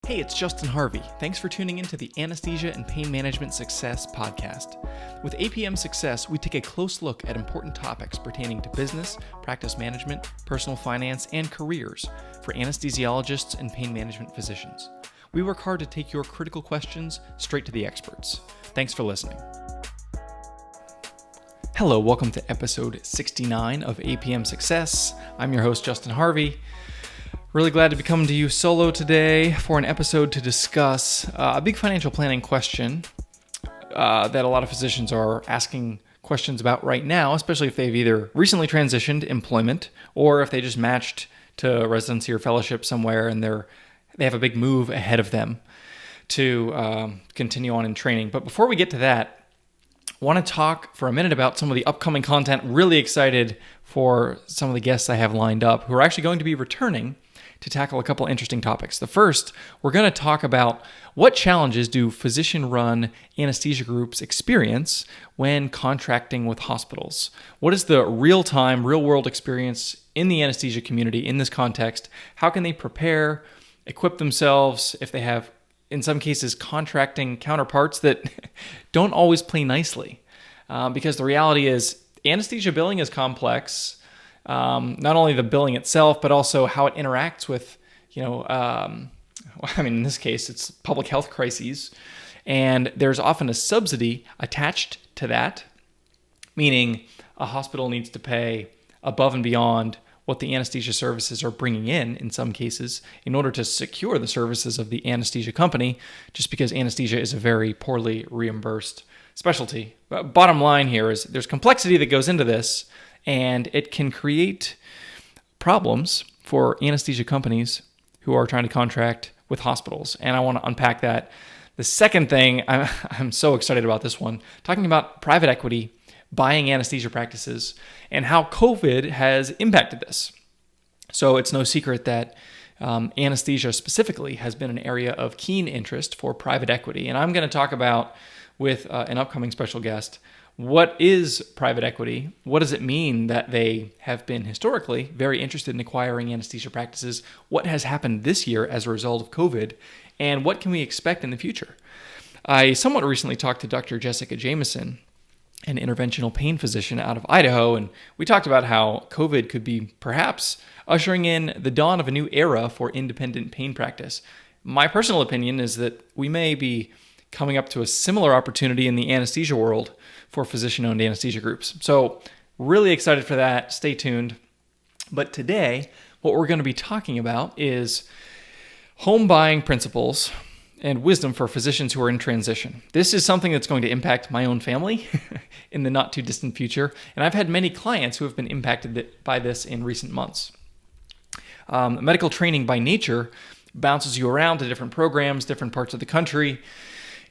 Hey, it's Justin Harvey. Thanks for tuning in to the Anesthesia and Pain Management Success podcast. With APM Success, we take a close look at important topics pertaining to business, practice management, personal finance, and careers for anesthesiologists and pain management physicians. We work hard to take your critical questions straight to the experts. Thanks for listening. Hello, welcome to episode 69 of APM Success. I'm your host, Justin Harvey. Really glad to be coming to you solo today for an episode to discuss a big financial planning question that a lot of physicians are asking questions about right now, especially if they've either recently transitioned employment or if they just matched to residency or fellowship somewhere and they have a big move ahead of them to continue on in training. But before we get to that, I want to talk for a minute about some of the upcoming content. Really excited for some of the guests I have lined up who are actually going to be returning to tackle a couple interesting topics. The first, we're going to talk about what challenges do physician-run anesthesia groups experience when contracting with hospitals? What is the real-time, real-world experience in the anesthesia community in this context? How can they prepare, equip themselves if they have, in some cases, contracting counterparts that don't always play nicely? Because the reality is anesthesia billing is complex. Not only the billing itself, but also how it interacts with, in this case, it's public health crises. And there's often a subsidy attached to that, meaning a hospital needs to pay above and beyond what the anesthesia services are bringing in some cases, in order to secure the services of the anesthesia company, just because anesthesia is a very poorly reimbursed specialty. But bottom line here is there's complexity that goes into this, and it can create problems for anesthesia companies who are trying to contract with hospitals. And I want to unpack that. The second thing, I'm so excited about this one, talking about private equity buying anesthesia practices and how COVID has impacted this. So it's no secret that anesthesia specifically has been an area of keen interest for private equity. And I'm going to talk about, with an upcoming special guest, what is private equity? What does it mean that they have been historically very interested in acquiring anesthesia practices? What has happened this year as a result of COVID? And what can we expect in the future? I somewhat recently talked to Dr. Jessica Jameson, an interventional pain physician out of Idaho, and we talked about how COVID could be perhaps ushering in the dawn of a new era for independent pain practice. My personal opinion is that we may be coming up to a similar opportunity in the anesthesia world for physician-owned anesthesia groups. So really excited for that. Stay tuned. But today, what we're going to be talking about is home buying principles and wisdom for physicians who are in transition. This is something that's going to impact my own family in the not too distant future. And I've had many clients who have been impacted by this in recent months. Medical training by nature bounces you around to different programs, different parts of the country.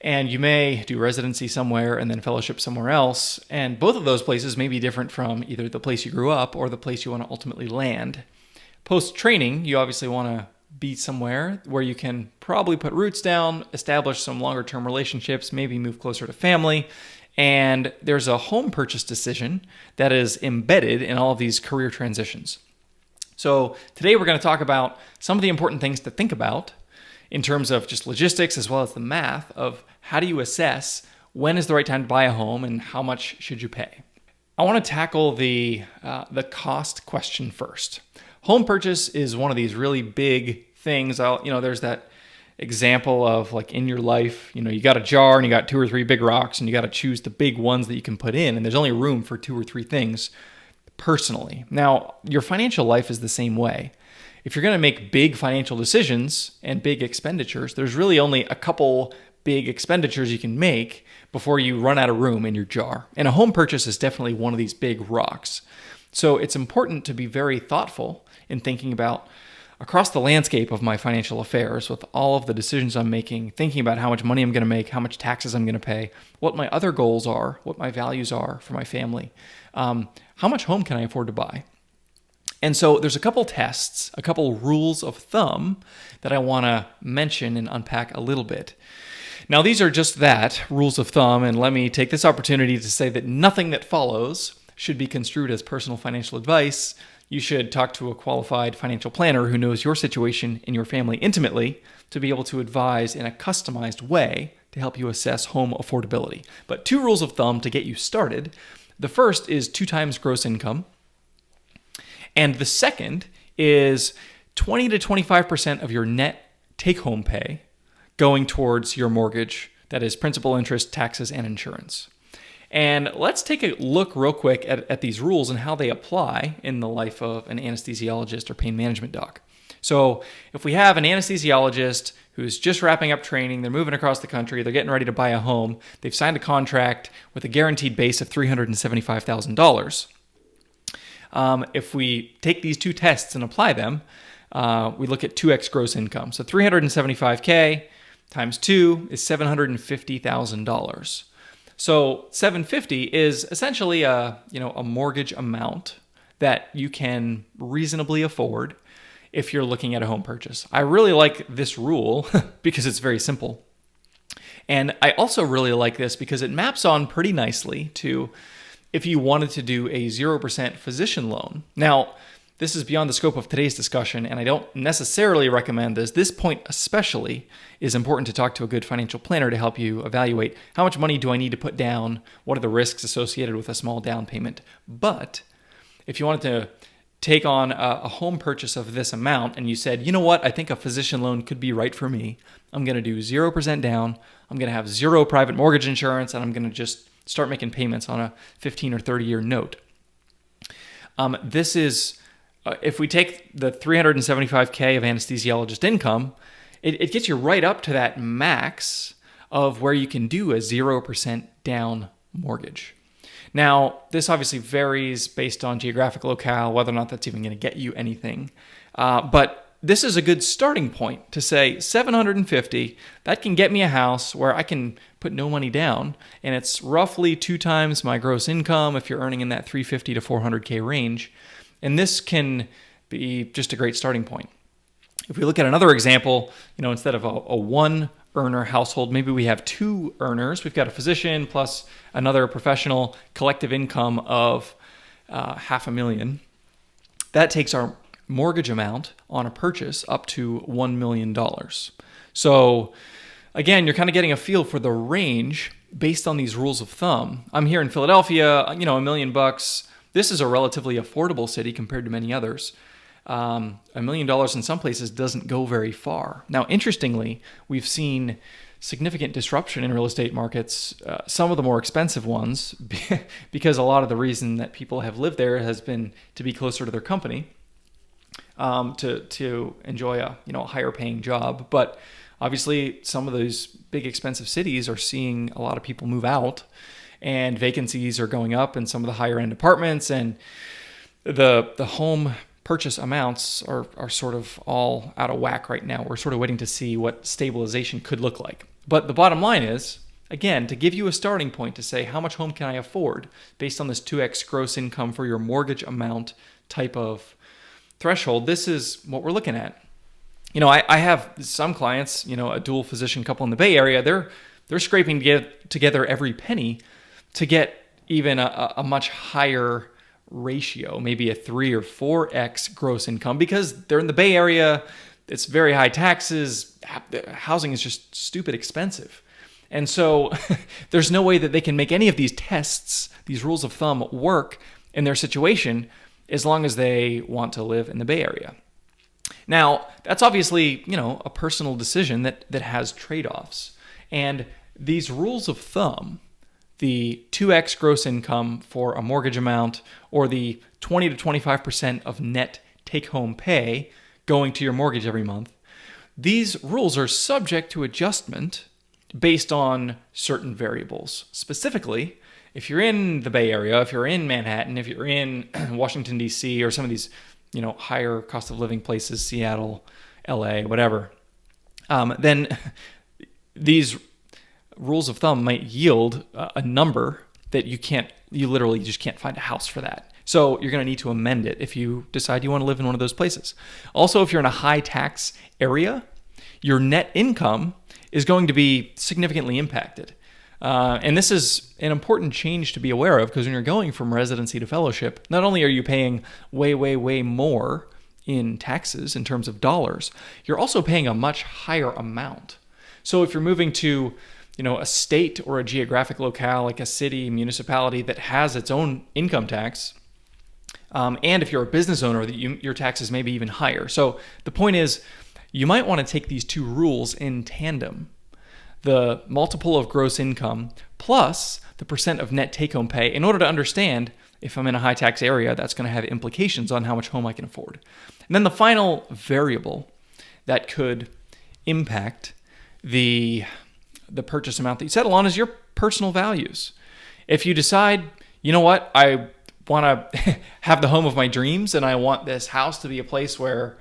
And you may do residency somewhere and then fellowship somewhere else. And both of those places may be different from either the place you grew up or the place you want to ultimately land. Post-training, you obviously want to be somewhere where you can probably put roots down, establish some longer-term relationships, maybe move closer to family. And there's a home purchase decision that is embedded in all of these career transitions. So today we're going to talk about some of the important things to think about in terms of just logistics as well as the math of how do you assess when is the right time to buy a home and how much should you pay. I want to tackle the cost question first. Home purchase is one of these really big things. There's that example of like in your life, you got a jar and you got 2 or 3 big rocks and you got to choose the big ones that you can put in, and there's only room for 2 or 3 things personally. Now, your financial life is the same way. If you're going to make big financial decisions and big expenditures, there's really only a couple big expenditures you can make before you run out of room in your jar. And a home purchase is definitely one of these big rocks. So it's important to be very thoughtful in thinking about across the landscape of my financial affairs with all of the decisions I'm making, thinking about how much money I'm going to make, how much taxes I'm going to pay, what my other goals are, what my values are for my family, how much home can I afford to buy? And so there's a couple tests, a couple rules of thumb that I want to mention and unpack a little bit. Now, these are just that, rules of thumb, and let me take this opportunity to say that nothing that follows should be construed as personal financial advice. you should talk to a qualified financial planner who knows your situation and your family intimately to be able to advise in a customized way to help you assess home affordability. But 2 rules of thumb to get you started. The first is 2 times gross income. And the second is 20 to 25% of your net take-home pay going towards your mortgage. That is principal, interest, taxes, and insurance. And let's take a look real quick at these rules and how they apply in the life of an anesthesiologist or pain management doc. So if we have an anesthesiologist who's just wrapping up training, they're moving across the country, they're getting ready to buy a home, they've signed a contract with a guaranteed base of $375,000. If we take these 2 tests and apply them, we look at 2x gross income. So $375K times 2 is $750,000. So $750 is essentially a mortgage amount that you can reasonably afford if you're looking at a home purchase. I really like this rule because it's very simple. And I also really like this because it maps on pretty nicely to if you wanted to do a 0% physician loan. Now, this is beyond the scope of today's discussion, and I don't necessarily recommend this. This point especially is important to talk to a good financial planner to help you evaluate how much money do I need to put down, what are the risks associated with a small down payment. But if you wanted to take on a home purchase of this amount and you said, you know what, I think a physician loan could be right for me. I'm going to do 0% down. I'm going to have 0 private mortgage insurance, and I'm going to just start making payments on a 15 or 30-year note. This is... if we take the $375K of anesthesiologist income, it gets you right up to that max of where you can do a 0% down mortgage. Now, this obviously varies based on geographic locale, whether or not that's even going to get you anything. But this is a good starting point to say $750, that can get me a house where I can put no money down, and it's roughly 2 times my gross income if you're earning in that $350 to $400K range. And this can be just a great starting point. If we look at another example, instead of a 1-earner household, maybe we have 2 earners. We've got a physician plus another professional, collective income of $500,000. That takes our mortgage amount on a purchase up to $1 million. So again, you're kind of getting a feel for the range based on these rules of thumb. I'm here in Philadelphia, $1 million. This is a relatively affordable city compared to many others. $1 million in some places doesn't go very far. Now, interestingly, we've seen significant disruption in real estate markets, some of the more expensive ones, because a lot of the reason that people have lived there has been to be closer to their company, to enjoy a higher paying job. But obviously, some of those big expensive cities are seeing a lot of people move out, and vacancies are going up in some of the higher end apartments, and the home purchase amounts are sort of all out of whack right now. We're sort of waiting to see what stabilization could look like. But the bottom line is, again, to give you a starting point to say how much home can I afford based on this 2x gross income for your mortgage amount type of threshold, this is what we're looking at. I have some clients, a dual physician couple in the Bay Area, they're scraping together every penny to get even a much higher ratio, maybe a 3 or 4x gross income, because they're in the Bay Area. It's very high taxes. Housing is just stupid expensive. And so there's no way that they can make any of these tests, these rules of thumb, work in their situation as long as they want to live in the Bay Area. Now, that's obviously, a personal decision that has trade-offs. And these rules of thumb, the 2x gross income for a mortgage amount, or the 20 to 25% of net take-home pay going to your mortgage every month, these rules are subject to adjustment based on certain variables. Specifically, if you're in the Bay Area, if you're in Manhattan, if you're in Washington, D.C., or some of these higher cost of living places, Seattle, LA, whatever, then these rules of thumb might yield a number that you literally just can't find a house for that. So you're going to need to amend it if you decide you want to live in one of those places. Also, if you're in a high tax area, your net income is going to be significantly impacted. And this is an important change to be aware of, because when you're going from residency to fellowship, not only are you paying way, way, way more in taxes in terms of dollars, you're also paying a much higher amount. So if you're moving to, a state or a geographic locale, like a city, municipality that has its own income tax, and if you're a business owner, your taxes may be even higher. So the point is, you might want to take these two rules in tandem. The multiple of gross income plus the percent of net take-home pay, in order to understand if I'm in a high tax area, that's going to have implications on how much home I can afford. And then the final variable that could impact the purchase amount that you settle on is your personal values. If you decide, you know what, I want to have the home of my dreams, and I want this house to be a place where,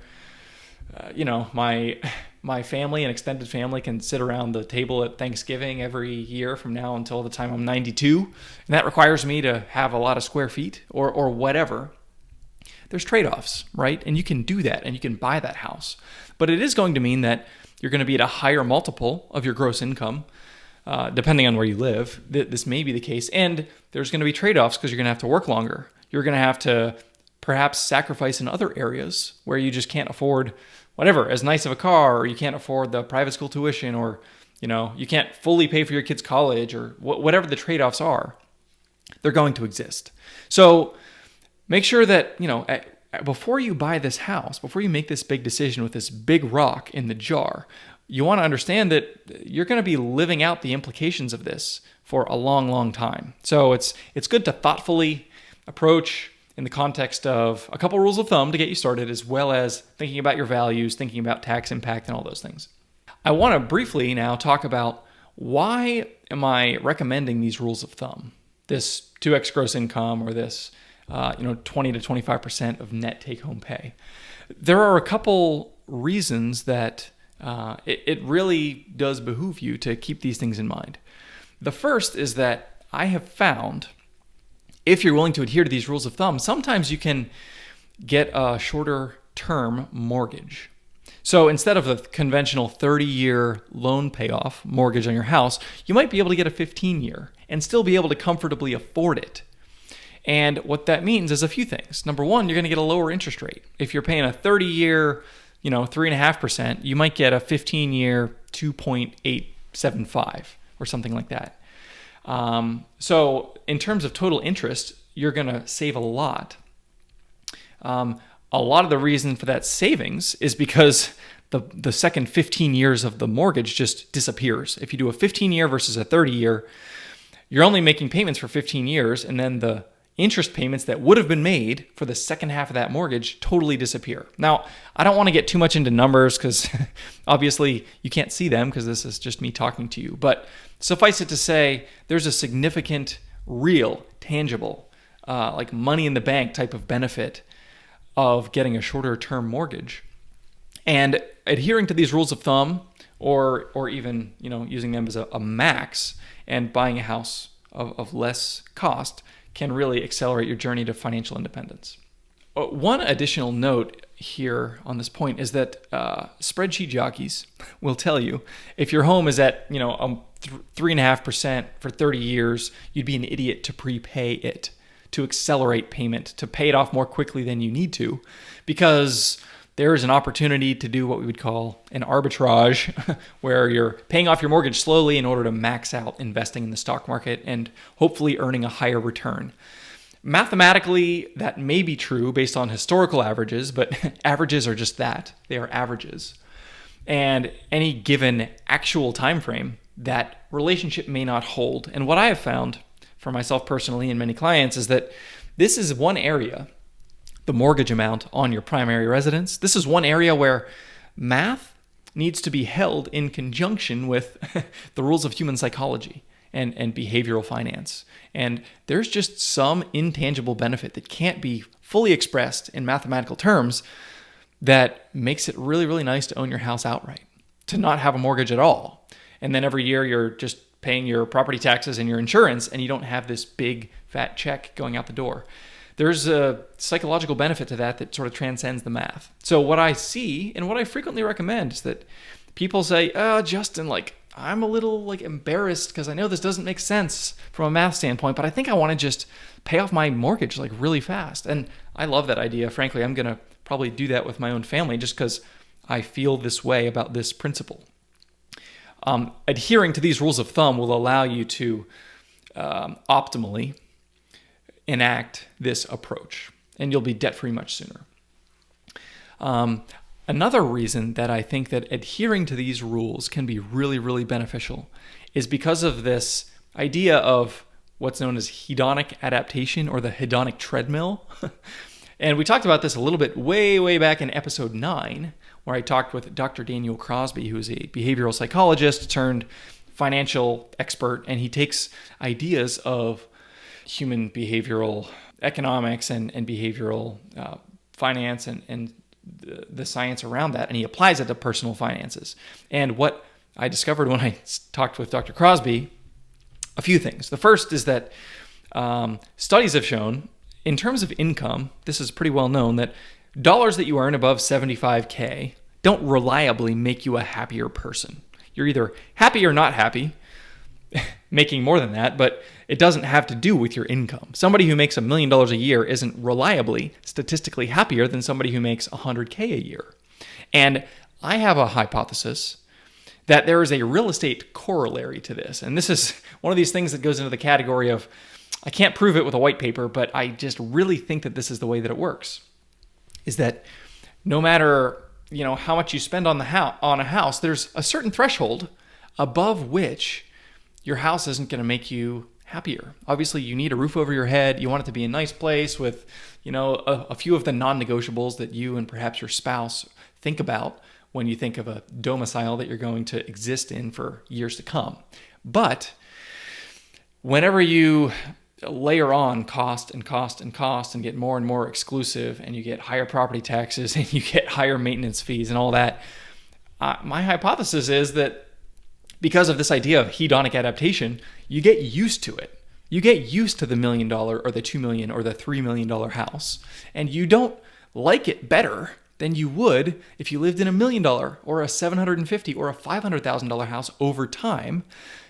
my family and extended family can sit around the table at Thanksgiving every year from now until the time I'm 92, and that requires me to have a lot of square feet or whatever. There's trade-offs, right? And you can do that, and you can buy that house. But it is going to mean that you're going to be at a higher multiple of your gross income, depending on where you live. This may be the case. And there's going to be trade-offs because you're going to have to work longer. You're going to have to perhaps sacrifice in other areas where you just can't afford whatever, as nice of a car, or you can't afford the private school tuition, or, you can't fully pay for your kids' college, or whatever the trade-offs are, they're going to exist. So make sure that, before you buy this house, before you make this big decision with this big rock in the jar, you want to understand that you're going to be living out the implications of this for a long, long time. So it's good to thoughtfully approach in the context of a couple rules of thumb to get you started, as well as thinking about your values, thinking about tax impact, and all those things. I want to briefly now talk about, why am I recommending these rules of thumb? This 2x gross income, or this 20 to 25% of net take-home pay. There are a couple reasons that it really does behoove you to keep these things in mind. The first is that I have found, if you're willing to adhere to these rules of thumb, sometimes you can get a shorter term mortgage. So instead of the conventional 30-year loan payoff mortgage on your house, you might be able to get a 15-year and still be able to comfortably afford it. And what that means is a few things. Number one, you're going to get a lower interest rate. If you're paying a 30-year, 3.5%, you might get a 15-year 2.875 or something like that. So in terms of total interest, you're going to save a lot. A lot of the reason for that savings is because the second 15 years of the mortgage just disappears. If you do a 15-year versus a 30-year, you're only making payments for 15 years, and then the interest payments that would have been made for the second half of that mortgage totally disappear. Now, I don't want to get too much into numbers, because obviously you can't see them, because this is just me talking to you. But suffice it to say, there's a significant, real, tangible, like money in the bank type of benefit of getting a shorter term mortgage. And adhering to these rules of thumb, or even using them as a max, and buying a house of less cost, can really accelerate your journey to financial independence. One additional note here on this point is that spreadsheet jockeys will tell you, if your home is at 3.5% for 30 years, you'd be an idiot to prepay it, to accelerate payment, to pay it off more quickly than you need to, because there is an opportunity to do what we would call an arbitrage, where you're paying off your mortgage slowly in order to max out investing in the stock market and hopefully earning a higher return. Mathematically, that may be true based on historical averages, but averages are just that. They are averages. And any given actual time frame, that relationship may not hold. And what I have found for myself personally and many clients is that this is one area, the mortgage amount on your primary residence, this is one area where math needs to be held in conjunction with the rules of human psychology and behavioral finance. And there's just some intangible benefit that can't be fully expressed in mathematical terms that makes it really, really nice to own your house outright, to not have a mortgage at all. And then every year you're just paying your property taxes and your insurance, and you don't have this big fat check going out the door. There's a psychological benefit to that sort of transcends the math. So what I see and what I frequently recommend is that people say, Justin, I'm a little like embarrassed because I know this doesn't make sense from a math standpoint, but I think I want to just pay off my mortgage like really fast. And I love that idea. Frankly, I'm going to probably do that with my own family just because I feel this way about this principle. Adhering to these rules of thumb will allow you to optimally enact this approach, and you'll be debt-free much sooner. Another reason that I think that adhering to these rules can be really, really beneficial is because of this idea of what's known as hedonic adaptation, or the hedonic treadmill. And we talked about this a little bit way, way back in episode 9, where I talked with Dr. Daniel Crosby, who's a behavioral psychologist turned financial expert, and he takes ideas of human behavioral economics and behavioral finance and the science around that, and he applies it to personal finances. And what I discovered when I talked with Dr. Crosby, a few things. The first is that studies have shown, in terms of income, this is pretty well known, that dollars that you earn above $75K don't reliably make you a happier person. You're either happy or not happy, making more than that, but it doesn't have to do with your income. Somebody who makes $1 million a year isn't reliably, statistically happier than somebody who makes $100K a year. And I have a hypothesis that there is a real estate corollary to this. And this is one of these things that goes into the category of, I can't prove it with a white paper, but I just really think that this is the way that it works. Is that no matter, how much you spend on a house, there's a certain threshold above which your house isn't going to make you happier. Obviously, you need a roof over your head. You want it to be a nice place with, a few of the non-negotiables that you and perhaps your spouse think about when you think of a domicile that you're going to exist in for years to come. But whenever you layer on cost and cost and cost and get more and more exclusive, and you get higher property taxes and you get higher maintenance fees and all that, my hypothesis is that because of this idea of hedonic adaptation, you get used to it. You get used to the $1 million or the $2 million or the $3 million house, and you don't like it better than you would if you lived in $1 million or a $750,000 or a $500,000 house over time.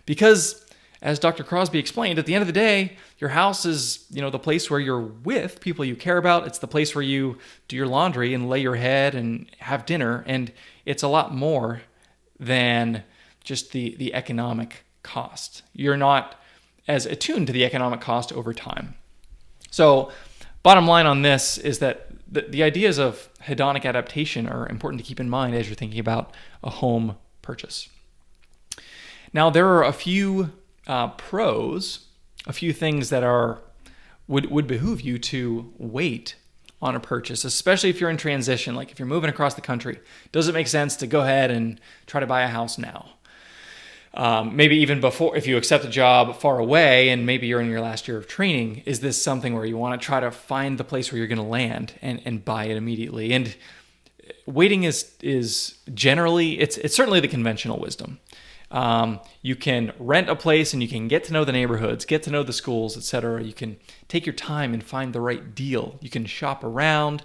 Because, as Dr. Crosby explained, at the end of the day, your house is, the place where you're with people you care about. It's the place where you do your laundry and lay your head and have dinner, and it's a lot more than just the economic cost. You're not as attuned to the economic cost over time. So bottom line on this is that the ideas of hedonic adaptation are important to keep in mind as you're thinking about a home purchase. Now, there are a few pros, a few things that would behoove you to wait on a purchase, especially if you're in transition, like if you're moving across the country. Does it make sense to go ahead and try to buy a house now? Maybe even before, if you accept a job far away and maybe you're in your last year of training, is this something where you want to try to find the place where you're going to land and buy it immediately? And waiting is generally, it's certainly the conventional wisdom. You can rent a place and you can get to know the neighborhoods, get to know the schools, etc. You can take your time and find the right deal. You can shop around.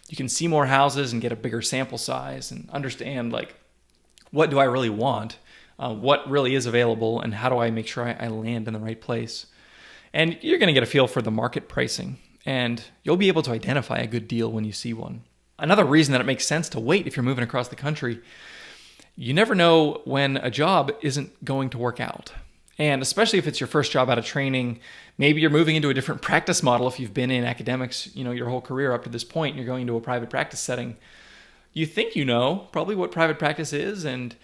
You can see more houses and get a bigger sample size and understand, like, what do I really want? What really is available, and how do I make sure I land in the right place? And you're going to get a feel for the market pricing, and you'll be able to identify a good deal when you see one. Another reason that it makes sense to wait if you're moving across the country, you never know when a job isn't going to work out. And especially if it's your first job out of training, maybe you're moving into a different practice model. If you've been in academics, your whole career up to this point, and you're going into a private practice setting, you think probably what private practice is, and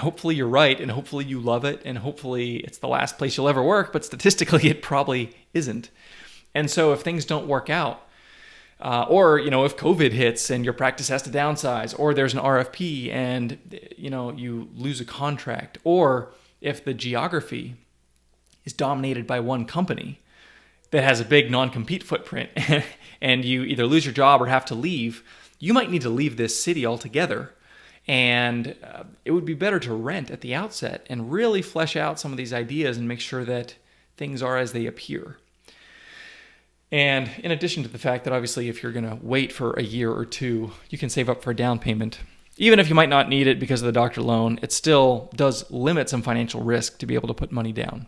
hopefully you're right, and hopefully you love it, and hopefully it's the last place you'll ever work, but statistically it probably isn't. And so if things don't work out, or if COVID hits and your practice has to downsize, or there's an RFP and you lose a contract, or if the geography is dominated by one company that has a big non-compete footprint and you either lose your job or have to leave, you might need to leave this city altogether. And it would be better to rent at the outset and really flesh out some of these ideas and make sure that things are as they appear. And in addition to the fact that obviously if you're going to wait for a year or two, you can save up for a down payment. even if you might not need it because of the doctor loan, it still does limit some financial risk to be able to put money down.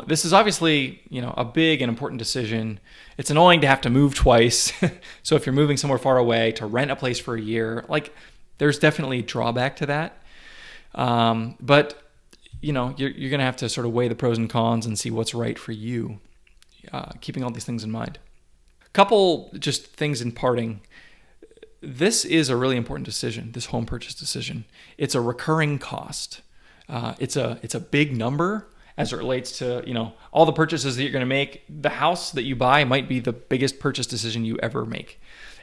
This is obviously, a big and important decision. It's annoying to have to move twice. So if you're moving somewhere far away, to rent a place for a year, there's definitely a drawback to that. But you're going to have to sort of weigh the pros and cons and see what's right for you, keeping all these things in mind. Couple just things in parting. This is a really important decision, this home purchase decision. It's a recurring cost. It's a big number as it relates to, all the purchases that you're going to make. The house that you buy might be the biggest purchase decision you ever make.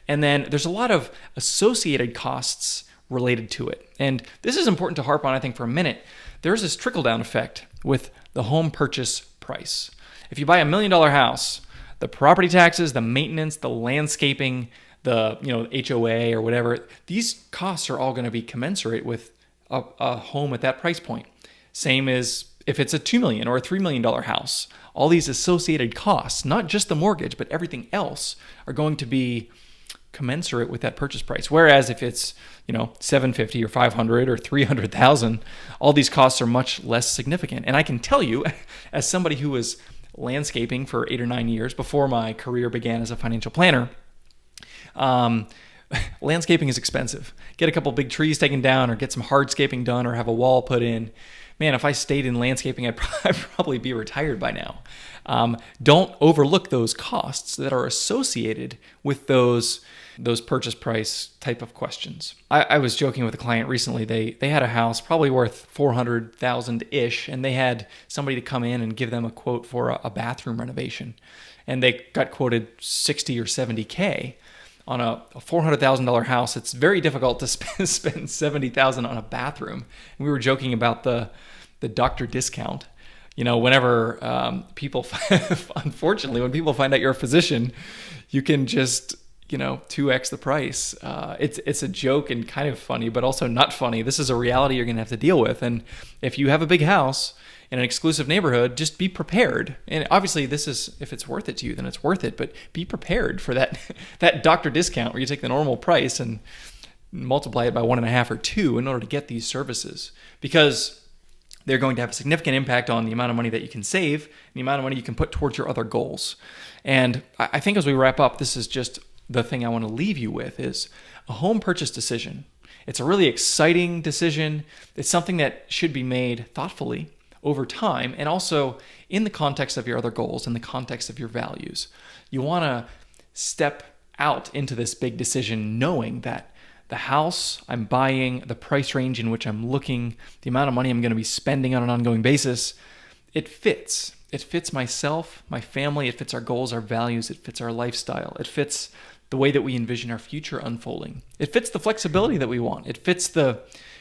And then there's a lot of associated costs related to it. And this is important to harp on, I think, for a minute. There's this trickle-down effect with the home purchase price. If you buy $1 million house, the property taxes, the maintenance, the landscaping, the HOA or whatever, these costs are all going to be commensurate with a home at that price point. Same as if it's a $2 million or a $3 million house. All these associated costs, not just the mortgage, but everything else, are going to be commensurate with that purchase price. Whereas if it's $750,000 or $500,000 or $300,000, all these costs are much less significant. And I can tell you, as somebody who was landscaping for 8 or 9 years before my career began as a financial planner, landscaping is expensive. Get a couple big trees taken down, or get some hardscaping done, or have a wall put in. Man, if I stayed in landscaping, I'd probably be retired by now. Don't overlook those costs that are associated with those purchase price type of questions. I was joking with a client recently. They had a house probably worth $400,000-ish, and they had somebody to come in and give them a quote for a bathroom renovation. And they got quoted $60,000 or $70,000. On a $400,000 house, it's very difficult to spend $70,000 on a bathroom. And we were joking about the doctor discount. Whenever people, unfortunately, when people find out you're a physician, you can just 2x the price. It's a joke and kind of funny, but also not funny. This is a reality you're going to have to deal with. And if you have a big house in an exclusive neighborhood, just be prepared. And obviously if it's worth it to you, then it's worth it, but be prepared for that doctor discount where you take the normal price and multiply it by 1.5 or 2 in order to get these services, because they're going to have a significant impact on the amount of money that you can save and the amount of money you can put towards your other goals. And I think as we wrap up, this is just the thing I want to leave you with is a home purchase decision. It's a really exciting decision. It's something that should be made thoughtfully over time, and also in the context of your other goals, in the context of your values. You want to step out into this big decision knowing that the house I'm buying, the price range in which I'm looking, the amount of money I'm going to be spending on an ongoing basis, it fits. It fits myself, my family, it fits our goals, our values, it fits our lifestyle, it fits the way that we envision our future unfolding. It fits the flexibility that we want. It fits the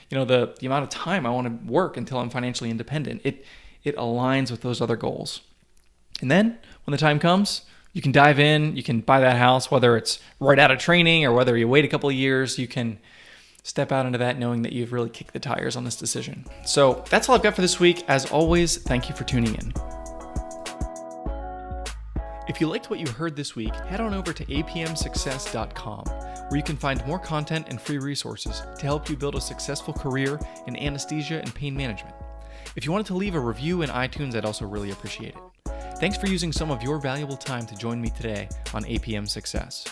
amount of time I want to work until I'm financially independent. It aligns with those other goals. And then when the time comes, you can dive in, you can buy that house, whether it's right out of training or whether you wait a couple of years, you can step out into that knowing that you've really kicked the tires on this decision. So that's all I've got for this week. As always, thank you for tuning in. If you liked what you heard this week, head on over to apmsuccess.com, where you can find more content and free resources to help you build a successful career in anesthesia and pain management. If you wanted to leave a review in iTunes, I'd also really appreciate it. Thanks for using some of your valuable time to join me today on APM Success.